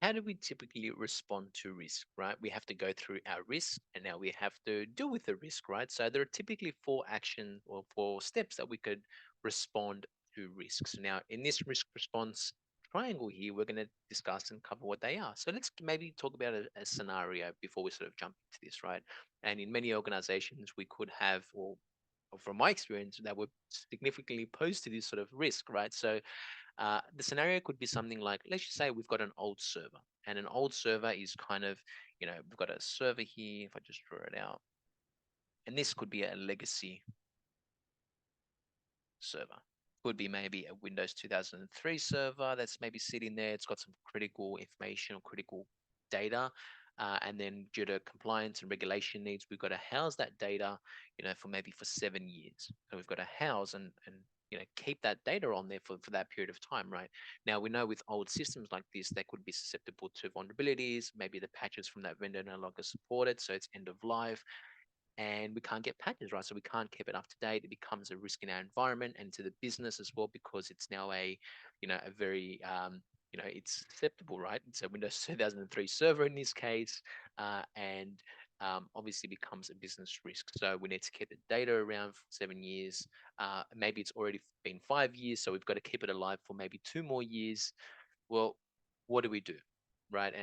how do we typically respond to risk, right? We have to go through our risk and now we have to deal with the risk, right? So there are typically four actions or four steps that we could respond to risks. Now, in this risk response triangle here, we're going to discuss and cover what they are. So let's maybe talk about a scenario before we sort of jump into this, right? And in many organizations, we could have, or from my experience, that were significantly posed to this sort of risk, right? So the scenario could be something like, let's just say we've got an old server, and an old server is kind of, we've got a server here. If I just draw it out, and this could be a legacy server. Could be maybe a Windows 2003 server that's maybe sitting there. It's got some critical information or critical data. And then due to compliance and regulation needs, we've got to house that data, for maybe for 7 years. So we've got to house and keep that data on there for that period of time, right? Now we know with old systems like this, they could be susceptible to vulnerabilities. Maybe the patches from that vendor no longer support it, so it's end of life and we can't get patches right. So we can't keep it up to date. It becomes a risk in our environment and to the business as well because it's now a very, it's susceptible, right? It's a Windows 2003 server in this case, and obviously becomes a business risk. So we need to keep the data around for 7 years. Maybe it's already been 5 years, so we've got to keep it alive for maybe 2 more years. Well, what do we do? Right.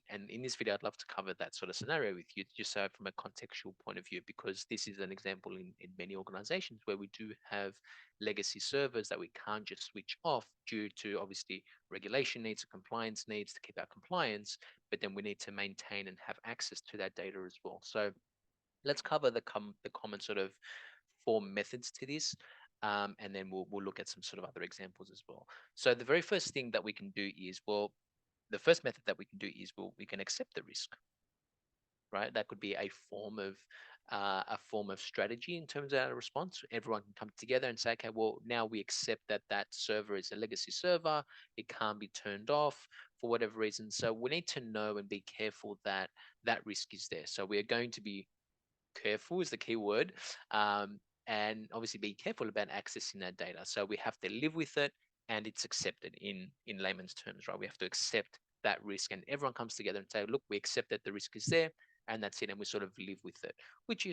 And in this video, I'd love to cover that sort of scenario with you, just so from a contextual point of view, because this is an example in many organizations where we do have legacy servers that we can't just switch off due to obviously regulation needs, compliance needs to keep our compliance, but then we need to maintain and have access to that data as well. So let's cover the common sort of four methods to this. And then we'll look at some sort of other examples as well. So the very first thing that we can do is, well, the first method that we can do is, well, we can accept the risk, right? That could be a form of strategy in terms of our response. Everyone can come together and say, okay, well, now we accept that that server is a legacy server. It can't be turned off for whatever reason. So we need to know and be careful that that risk is there. So we are going to be careful is the key word, and obviously be careful about accessing that data. So we have to live with it, and it's accepted in layman's terms, right? We have to accept that risk, and everyone comes together and say, look, we accept that the risk is there, and that's it, and we sort of live with it, which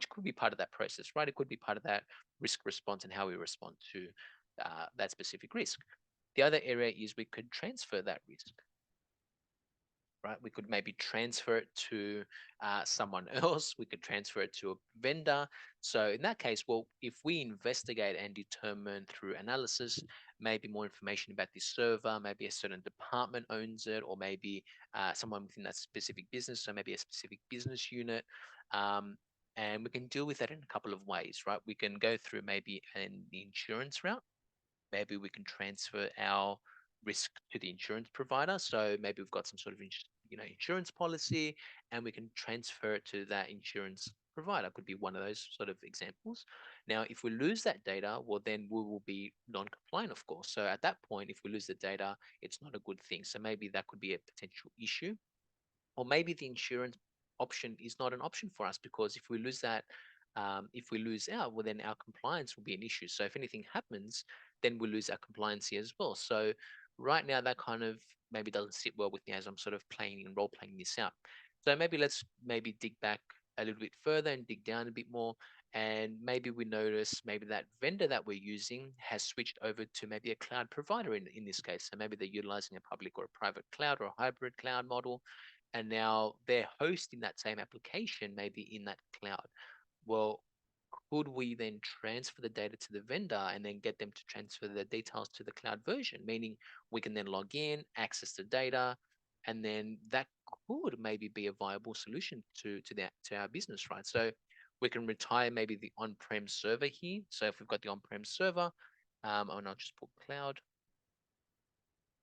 could be part of that process, right? It could be part of that risk response and how we respond to that specific risk. The other area is we could transfer that risk, right? We could maybe transfer it to someone else. We could transfer it to a vendor. So in that case, well, if we investigate and determine through analysis, maybe more information about this server, maybe a certain department owns it, or maybe someone within that specific business, so maybe a specific business unit. Um, and we can deal with that in a couple of ways, right? We can go through maybe the insurance route. Maybe we can transfer our risk to the insurance provider. So maybe we've got some sort of insurance policy, and we can transfer it to that insurance provider. Could be one of those sort of examples. Now, if we lose that data, well, then we will be non-compliant, of course. So at that point, if we lose the data, it's not a good thing. So maybe that could be a potential issue, or maybe the insurance option is not an option for us because if we lose that, if we lose out, well, then our compliance will be an issue. So if anything happens, then we lose our compliance here as well. So right now, that kind of maybe doesn't sit well with me as I'm sort of playing and role playing this out. So maybe let's maybe dig back a little bit further and dig down a bit more. And maybe we notice maybe that vendor that we're using has switched over to maybe a cloud provider in this case. So maybe they're utilizing a public or a private cloud or a hybrid cloud model, and now they're hosting that same application maybe in that cloud. Well, could we then transfer the data to the vendor and then get them to transfer the details to the cloud version? Meaning we can then log in, access the data, and then that could maybe be a viable solution to our business, right? So we can retire maybe the on-prem server here. So if we've got the on-prem server, and I'll just put cloud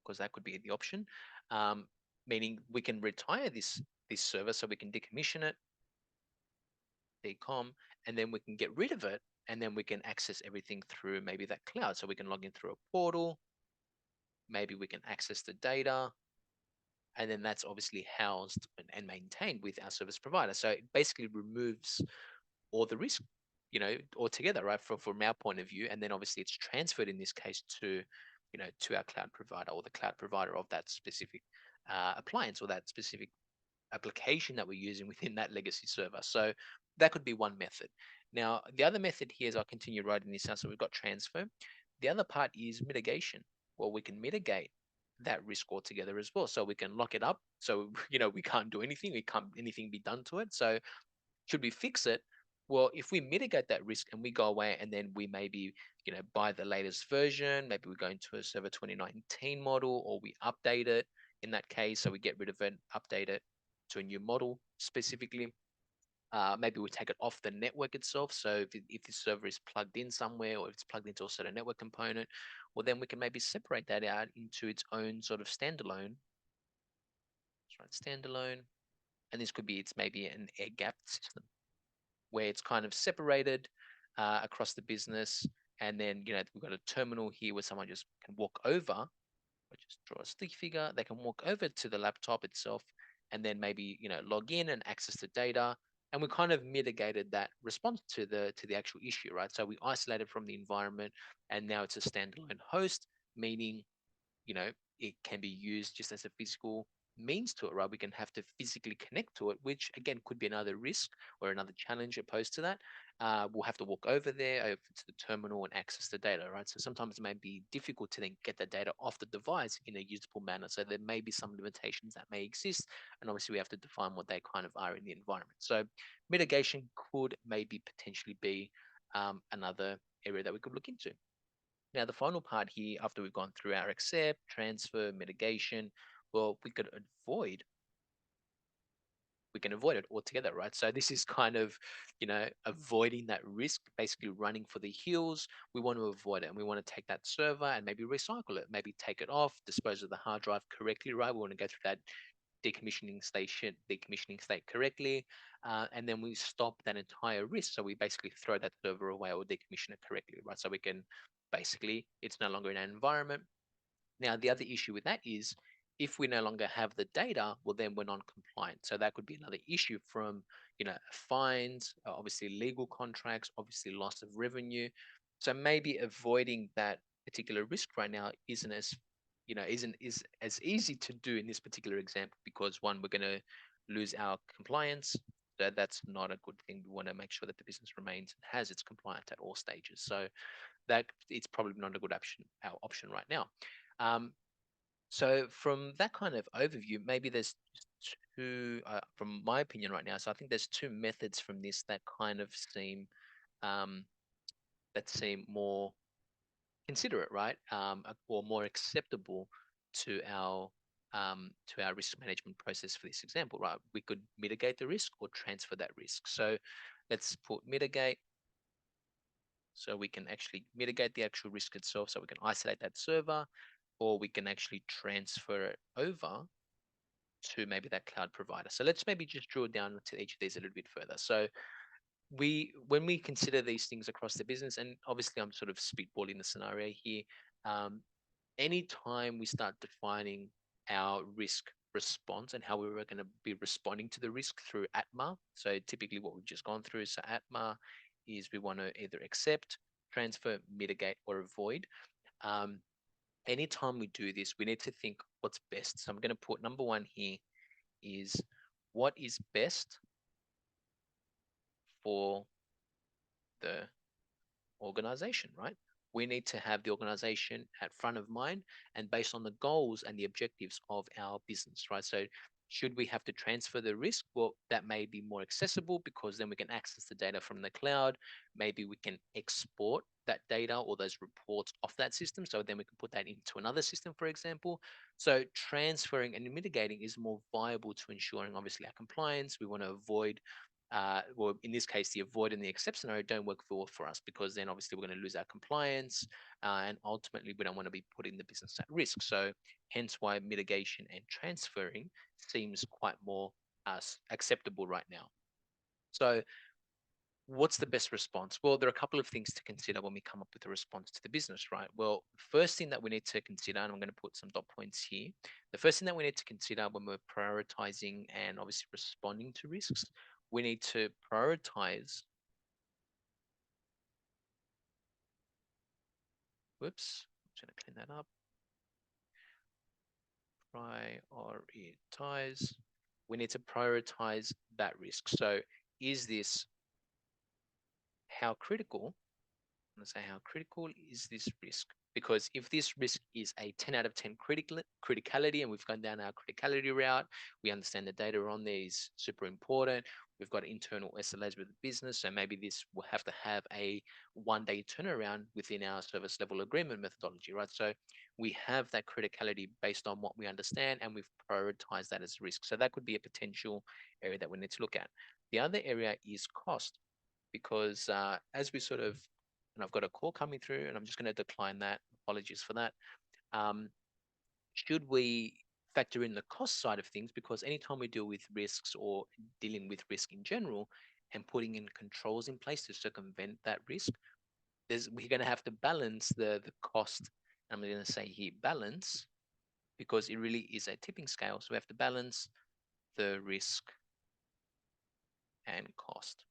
because that could be the option. Um, Meaning we can retire this server so we can decommission it, decom, and then we can get rid of it, and then we can access everything through maybe that cloud. So we can log in through a portal, maybe we can access the data, and then that's obviously housed and maintained with our service provider. So it basically removes all the risk, altogether, right? From our point of view, and then obviously it's transferred in this case to to our cloud provider or the cloud provider of that specific appliance or that specific application that we're using within that legacy server. So that could be one method. Now, the other method here is I'll continue writing this down. So we've got transfer. The other part is mitigation. Well, we can mitigate that risk altogether as well. So we can lock it up. So, we can't do anything. We can't anything be done to it. So should we fix it? Well, if we mitigate that risk and we go away and then we maybe, buy the latest version, maybe we go into a server 2019 model or we update it in that case. So we get rid of it, update it to a new model specifically. Maybe we take it off the network itself. So if the server is plugged in somewhere or if it's plugged into a certain network component, well, then we can maybe separate that out into its own sort of standalone. That's right, standalone. And this could be, it's maybe an air gap system where it's kind of separated across the business. And then, we've got a terminal here where someone just can walk over, or just draw a stick figure. They can walk over to the laptop itself and then maybe, log in and access the data. And we kind of mitigated that response to the actual issue, right? So we isolated from the environment and now it's a standalone host, meaning you know, it can be used just as a physical means to it, right? We can have to physically connect to it, which again could be another risk or another challenge opposed to that. We'll have to walk over there, over to the terminal and access the data, right? So sometimes it may be difficult to then get the data off the device in a usable manner. So there may be some limitations that may exist. And obviously we have to define what they kind of are in the environment. So mitigation could maybe potentially be another area that we could look into. Now, the final part here, after we've gone through our accept, transfer, mitigation, well, we can avoid it altogether, right? So this is kind of, avoiding that risk, basically running for the hills. We want to avoid it and we want to take that server and maybe recycle it, maybe take it off, dispose of the hard drive correctly, right? We want to go through that decommissioning state correctly, and then we stop that entire risk. So we basically throw that server away or decommission it correctly, right? So we can basically, it's no longer in our environment. Now, the other issue with that is if we no longer have the data, well, then we're non-compliant. So that could be another issue from, fines, obviously legal contracts, obviously loss of revenue. So maybe avoiding that particular risk right now isn't is as easy to do in this particular example because one, we're going to lose our compliance. That's not a good thing. We want to make sure that the business remains and has its compliance at all stages. So that it's probably not a good option, our option right now. Um, so from that kind of overview, maybe there's two, from my opinion right now. So I think there's two methods from this that kind of um, seem more considerate, right? Or more acceptable to our risk management process for this example, right? We could mitigate the risk or transfer that risk. So let's put mitigate. So we can actually mitigate the actual risk itself. So we can isolate that server, or we can actually transfer it over to maybe that cloud provider. So let's maybe just drill down to each of these a little bit further. So when we consider these things across the business, and obviously I'm sort of spitballing the scenario here, um, anytime we start defining our risk response and how we were going to be responding to the risk through ATMA. So typically what we've just gone through, so ATMA is we want to either accept, transfer, mitigate, or avoid. Um, anytime we do this, we need to think what's best. So I'm going to put number one here is what is best for the organization, right? We need to have the organization at front of mind and based on the goals and the objectives of our business, right? So should we have to transfer the risk? Well, that may be more accessible because then we can access the data from the cloud. Maybe we can export that data or those reports off that system. So then we can put that into another system, for example. So transferring and mitigating is more viable to ensuring obviously our compliance. We want to avoid well, in this case, the avoid and the accept scenario don't work for us because then obviously we're going to lose our compliance and ultimately we don't want to be putting the business at risk. So hence why mitigation and transferring seems quite more acceptable right now. So what's the best response? Well, there are a couple of things to consider when we come up with a response to the business, right? Well, first thing that we need to consider, and I'm going to put some dot points here. The first thing that we need to consider when we're prioritizing and obviously responding to risks, we need to prioritize. Whoops, I'm just going to clean that up. prioritize. We need to prioritize that risk. So is this how critical let's say how critical is this risk? Because if this risk is a 10 out of 10 criticality, and we've gone down our criticality route, we understand the data on there is super important. We've got internal SLAs with the business, so maybe this will have to have a 1 day turnaround within our service level agreement methodology, right? So we have that criticality based on what we understand, and we've prioritized that as risk. So that could be a potential area that we need to look at. The other area is cost, because as we sort of and I've got a call coming through, and I'm just going to decline that. Apologies for that. Um, should we factor in the cost side of things? Because anytime we deal with risks or dealing with risk in general and putting in controls in place to circumvent that risk, we're going to have to balance the cost. I'm going to say here balance, because it really is a tipping scale. So we have to balance the risk and cost,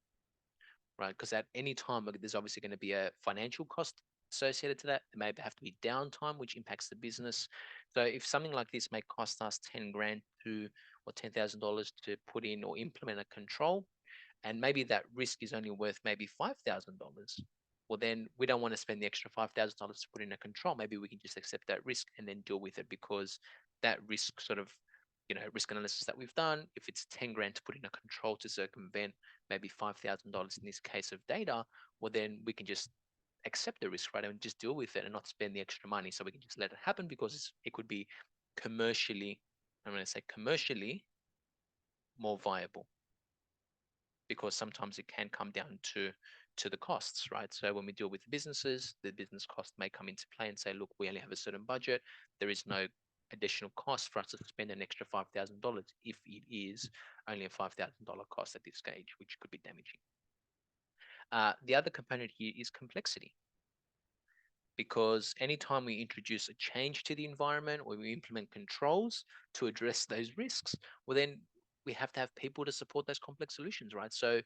right? Because at any time, there's obviously going to be a financial cost associated to that. There may have to be downtime, which impacts the business. So if something like this may cost us 10 grand to or $10,000 to put in or implement a control, and maybe that risk is only worth maybe $5,000, well, then we don't want to spend the extra $5,000 to put in a control. Maybe we can just accept that risk and then deal with it, because that risk sort of, risk analysis that we've done, if it's 10 grand to put in a control to circumvent maybe $5,000 in this case of data, well, then we can just accept the risk, right? And just deal with it and not spend the extra money. So we can just let it happen, because it could be commercially, I'm going to say commercially more viable, because sometimes it can come down to the costs, right? So when we deal with businesses, the business cost may come into play and say, look, we only have a certain budget. There is no additional cost for us to spend an extra $5,000 if it is only a $5,000 cost at this stage, which could be damaging. The other component here is complexity, because anytime we introduce a change to the environment or we implement controls to address those risks, well, then we have to have people to support those complex solutions, right? So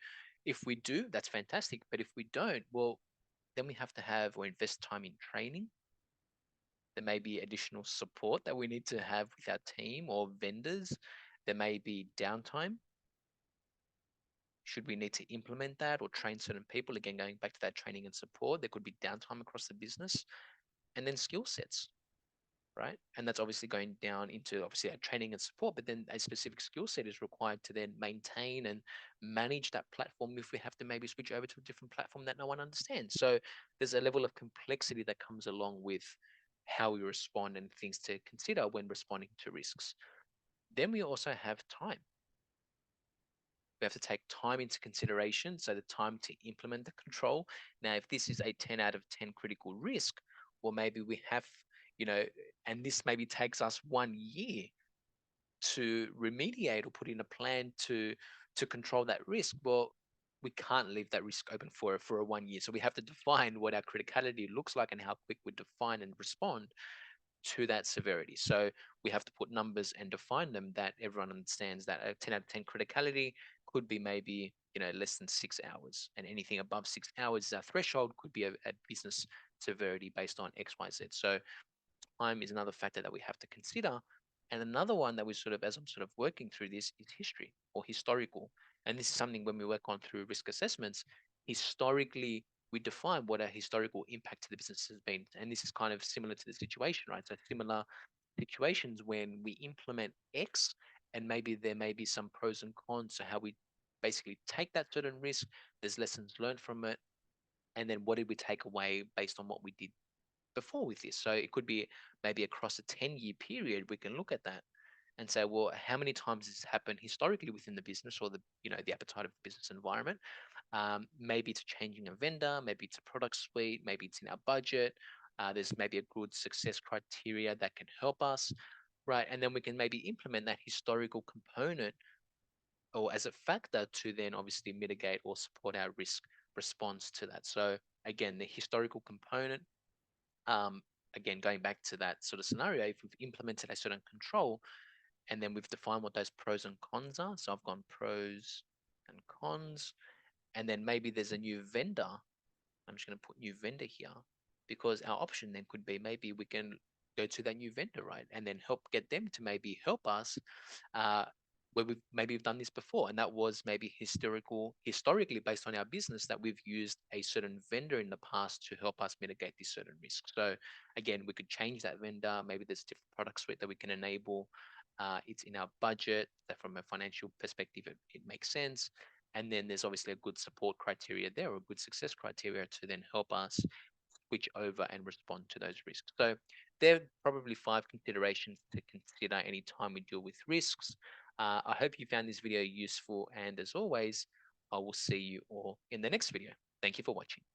if we do, that's fantastic. But if we don't, well, then we have to have or invest time in training. There may be additional support that we need to have with our team or vendors. There may be downtime. Should we need to implement that or train certain people? Again, going back to that training and support, there could be downtime across the business, and then skill sets, right? And that's obviously going down into obviously our training and support, but then a specific skill set is required to then maintain and manage that platform if we have to maybe switch over to a different platform that no one understands. So there's a level of complexity that comes along with how we respond and things to consider when responding to risks. Then we also have time. We have to take time into consideration, so the time to implement the control. Now, if this is a 10 out of 10 critical risk, well, maybe we have, you know, and this maybe takes us 1 year to remediate or put in a plan to control that risk. Well, we can't leave that risk open for a 1 year. So we have to define what our criticality looks like and how quick we define and respond to that severity. So we have to put numbers and define them that everyone understands that a 10 out of 10 criticality could be maybe, less than 6 hours, and anything above 6 hours is our threshold, could be a business severity based on XYZ. So time is another factor that we have to consider. And another one that we sort of, as I'm sort of working through this, is history or historical. And this is something when we work on through risk assessments, historically, we define what a historical impact to the business has been. And this is kind of similar to the situation, right? So similar situations when we implement X, and maybe there may be some pros and cons. So how we basically take that certain risk, there's lessons learned from it. And then what did we take away based on what we did before with this? So it could be maybe across a 10-year period, we can look at that and say, well, how many times has this happened historically within the business, or the appetite of the business environment? Maybe it's changing a vendor, maybe it's a product suite, maybe it's in our budget. There's maybe a good success criteria that can help us, right? And then we can maybe implement that historical component or as a factor to then obviously mitigate or support our risk response to that. So again, the historical component, um, again, going back to that sort of scenario, if we've implemented a certain control and then we've defined what those pros and cons are. So I've gone pros and cons, and then maybe there's a new vendor. I'm just going to put new vendor here, because our option then could be maybe we can go to that new vendor, right? And then help get them to maybe help us uh, where we've done this before, and that was maybe historically based on our business that we've used a certain vendor in the past to help us mitigate this certain risk. So again, we could change that vendor. Maybe there's a different product suite that we can enable. It's in our budget that from a financial perspective it makes sense. And then there's obviously a good support criteria there, or a good success criteria to then help us switch over and respond to those risks. So there are probably 5 considerations to consider anytime we deal with risks. I hope you found this video useful, and as always, I will see you all in the next video. Thank you for watching.